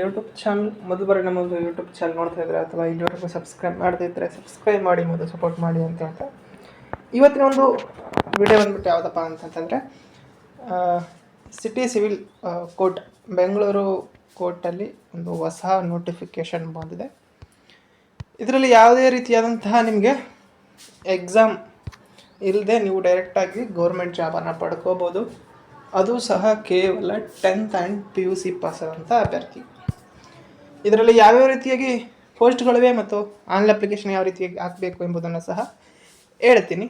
YouTube channel ಮೊದಲು ಬರೀ ನಮ್ಮದು ಯೂಟ್ಯೂಬ್ ಚಾನಲ್ ನೋಡ್ತಾ ಇದ್ರೆ ಅಥವಾ ಇಲ್ಲಿವರೆಗೂ ಸಬ್ಸ್ಕ್ರೈಬ್ ಮಾಡದೇ ಇದ್ದರೆ ಸಬ್ಸ್ಕ್ರೈಬ್ ಮಾಡಿ ಮತ್ತು ಸಪೋರ್ಟ್ ಮಾಡಿ ಅಂತ ಹೇಳ್ತಾ ಇವತ್ತಿನ ಒಂದು ವಿಡಿಯೋ ಬಂದ್ಬಿಟ್ಟು ಯಾವುದಪ್ಪ ಅಂತಂತಂದರೆ ಸಿಟಿ ಸಿವಿಲ್ ಕೋರ್ಟ್ ಬೆಂಗಳೂರು ಕೋರ್ಟಲ್ಲಿ ಒಂದು ಹೊಸ ನೋಟಿಫಿಕೇಷನ್ ಬಂದಿದೆ. ಇದರಲ್ಲಿ ಯಾವುದೇ ರೀತಿಯಾದಂತಹ ನಿಮಗೆ ಎಕ್ಸಾಮ್ ಇಲ್ಲದೆ ನೀವು ಡೈರೆಕ್ಟಾಗಿ ಗೌರ್ಮೆಂಟ್ ಜಾಬನ್ನು ಪಡ್ಕೋಬೋದು. ಅದು ಸಹ ಕೇವಲ 10th ಆ್ಯಂಡ್ PUC ಪಾಸ್ ಆದಂಥ ಅಭ್ಯರ್ಥಿ. ಇದರಲ್ಲಿ ಯಾವ್ಯಾವ ರೀತಿಯಾಗಿ ಪೋಸ್ಟ್ಗಳಿವೆ ಮತ್ತು ಆನ್ಲೈನ್ ಅಪ್ಲಿಕೇಶನ್ ಯಾವ ರೀತಿಯಾಗಿ ಹಾಕಬೇಕು ಎಂಬುದನ್ನು ಸಹ ಹೇಳ್ತೀನಿ.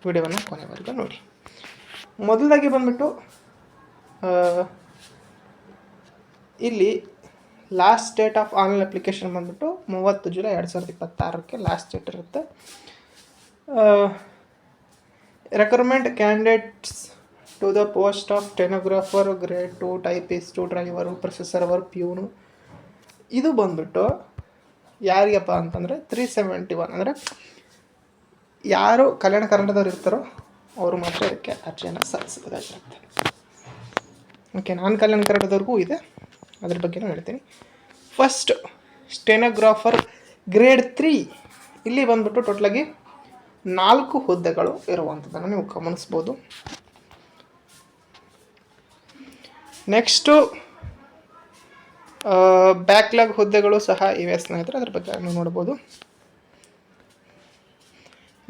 ವಿಡಿಯೋವನ್ನು ಕೊನೆವರೆಗೂ ನೋಡಿ. ಮೊದಲಾಗಿ ಬಂದ್ಬಿಟ್ಟು ಇಲ್ಲಿ last date of online application ಬಂದ್ಬಿಟ್ಟು 30 ಜುಲೈ 2026 ಲಾಸ್ಟ್ ಡೇಟ್ ಇರುತ್ತೆ. Recruitment candidates to the post of stenographer, grade 2, typist, driver, processor work, peon. ಇದು ಬಂದ್ಬಿಟ್ಟು ಯಾರಿಗಪ್ಪ ಅಂತಂದರೆ 371 ಅಂದರೆ ಯಾರು ಕಲ್ಯಾಣ ಕರ್ನಾಟಕದವ್ರು ಇರ್ತಾರೋ ಅವರು ಮಾತ್ರ ಇದಕ್ಕೆ ಅರ್ಜಿಯನ್ನು ಸಲ್ಲಿಸಬೇಕಾಗಿರುತ್ತೆ. ಓಕೆ, ನಾನು ಕಲ್ಯಾಣ ಕರ್ನಾಟಕದವ್ರಿಗೂ ಇದೆ, ಅದ್ರ ಬಗ್ಗೆನೂ ಹೇಳ್ತೀನಿ. ಫಸ್ಟ್ ಸ್ಟೆನೋಗ್ರಾಫರ್ ಗ್ರೇಡ್ 3 ಇಲ್ಲಿ ಬಂದ್ಬಿಟ್ಟು ಟೋಟಲಾಗಿ 4 ಹುದ್ದೆಗಳು ಇರುವಂಥದ್ದನ್ನು ನೀವು ಗಮನಿಸ್ಬೋದು. ನೆಕ್ಸ್ಟು ಬ್ಯಾಕ್ಲಾಗ್ ಹುದ್ದೆಗಳು ಸಹ ಇವೆ ಸ್ನೇಹಿತರೆ, ಅದ್ರ ಬಗ್ಗೆ ನೀವು ನೋಡ್ಬೋದು.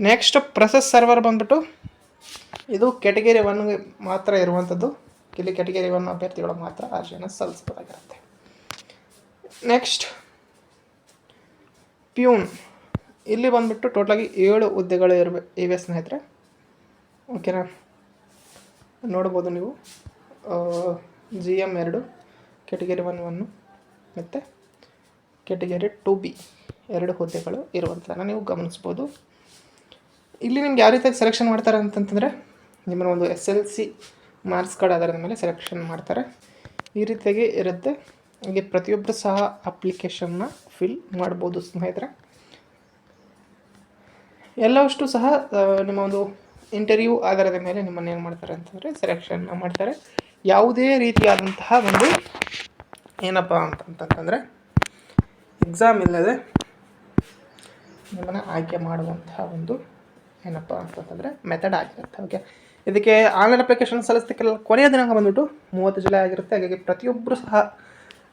ನೆಕ್ಸ್ಟ್ ಪ್ರೊಸೆಸ್ ಸರ್ವರ್ ಬಂದ್ಬಿಟ್ಟು ಇದು ಕ್ಯಾಟಗರಿ 1ಗೆ ಮಾತ್ರ ಇರುವಂಥದ್ದು. ಇಲ್ಲಿ ಕ್ಯಾಟಗರಿ 1 ಅಭ್ಯರ್ಥಿಗಳು ಮಾತ್ರ ಅರ್ಜಿಯನ್ನು ಸಲ್ಲಿಸಬೇಕಾಗಿರುತ್ತೆ. ನೆಕ್ಸ್ಟ್ ಪ್ಯೂನ್ ಇಲ್ಲಿ ಬಂದ್ಬಿಟ್ಟು ಟೋಟಲಾಗಿ 7 ಹುದ್ದೆಗಳು ಇವೆ ಸ್ನೇಹಿತರೆ. ಓಕೆನಾ, ನೋಡ್ಬೋದು ನೀವು. GM 2, ಕ್ಯಾಟಗರಿ 1 ಮತ್ತು ಕ್ಯಾಟಗರಿ 2B 2 ಹುದ್ದೆಗಳು ಇರುವಂಥದ್ದನ್ನು ನೀವು ಗಮನಿಸ್ಬೋದು. ಇಲ್ಲಿ ನಿಮ್ಗೆ ಯಾವ ರೀತಿಯಾಗಿ ಸೆಲೆಕ್ಷನ್ ಮಾಡ್ತಾರೆ ಅಂತಂತಂದರೆ ನಿಮ್ಮನ್ನು ಒಂದು SLC ಮಾರ್ಕ್ಸ್ ಕಾರ್ಡ್ ಆಧಾರದ ಮೇಲೆ ಸೆಲೆಕ್ಷನ್ ಮಾಡ್ತಾರೆ. ಈ ರೀತಿಯಾಗಿ ಇರುತ್ತೆ. ಹಾಗೆ ಪ್ರತಿಯೊಬ್ಬರು ಸಹ ಅಪ್ಲಿಕೇಶನ್ನ ಫಿಲ್ ಮಾಡ್ಬೋದು ಸ್ನೇಹಿತರೆ. ಎಲ್ಲವಷ್ಟು ಸಹ ನಿಮ್ಮ ಒಂದು ಇಂಟರ್ವ್ಯೂ ಆಧಾರದ ಮೇಲೆ ನಿಮ್ಮನ್ನು ಏನು ಮಾಡ್ತಾರೆ ಅಂತಂದರೆ ಸೆಲೆಕ್ಷನ್ನ ಮಾಡ್ತಾರೆ. ಯಾವುದೇ ರೀತಿಯಾದಂತಹ ಒಂದು ಏನಪ್ಪ ಅಂತಂತಂದರೆ ಎಕ್ಸಾಮ್ ಇಲ್ಲದೆ ನಿಮ್ಮನ್ನು ಆಯ್ಕೆ ಮಾಡುವಂತಹ ಒಂದು ಏನಪ್ಪ ಅಂತಂತಂದರೆ ಮೆಥಡ್ ಆಗಿರುತ್ತೆ. ಓಕೆ, ಇದಕ್ಕೆ ಆನ್ಲೈನ್ ಅಪ್ಲಿಕೇಶನ್ ಸಲ್ಲಿಸಲಿಕ್ಕೆಲ್ಲ ಕೊನೆಯ ದಿನಾಂಕ ಬಂದ್ಬಿಟ್ಟು 30 ಜುಲೈ ಆಗಿರುತ್ತೆ. ಹಾಗಾಗಿ ಪ್ರತಿಯೊಬ್ಬರು ಸಹ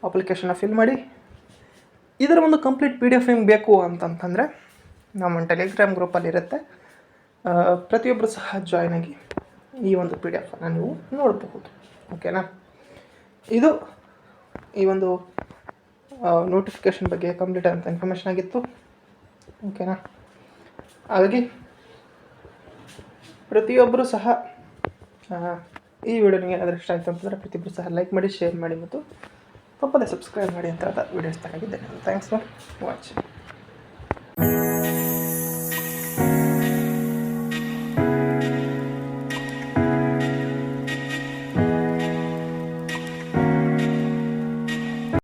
ಅಪ್ಲಿಕೇಶನ್ನ ಫಿಲ್ ಮಾಡಿ. ಇದರ ಒಂದು ಕಂಪ್ಲೀಟ್ PDF ನಿಮ್ಗೆ ಬೇಕು ಅಂತಂತಂದರೆ ನಮ್ಮ ಟೆಲಿಗ್ರಾಮ್ ಗ್ರೂಪಲ್ಲಿ ಇರುತ್ತೆ. ಪ್ರತಿಯೊಬ್ಬರು ಸಹ ಜಾಯ್ನ್ ಆಗಿ ಈ ಒಂದು PDF ಅನ್ನು ನೀವು ನೋಡಬಹುದು. ಓಕೆನಾ, ಇದು ಈ ಒಂದು ನೋಟಿಫಿಕೇಷನ್ ಬಗ್ಗೆ ಕಂಪ್ಲೀಟ್ ಆದಂಥ ಇನ್ಫಾರ್ಮೇಷನ್ ಆಗಿತ್ತು. ಓಕೆನಾ, ಹಾಗಾಗಿ ಪ್ರತಿಯೊಬ್ಬರು ಸಹ ಈ ವಿಡಿಯೋ ನಿಮಗೆ ಏನಾದರೂ ಇಷ್ಟ ಆಯಿತು ಅಂತಂದರೆ ಪ್ರತಿಯೊಬ್ಬರು ಸಹ ಲೈಕ್ ಮಾಡಿ, ಶೇರ್ ಮಾಡಿ ಮತ್ತು ತಪ್ಪದೇ ಸಬ್ಸ್ಕ್ರೈಬ್ ಮಾಡಿ ಅಂತ ವಿಡಿಯೋಸ್ ತಗೊಂಡಿದ್ದೇನೆ. Thanks for watching.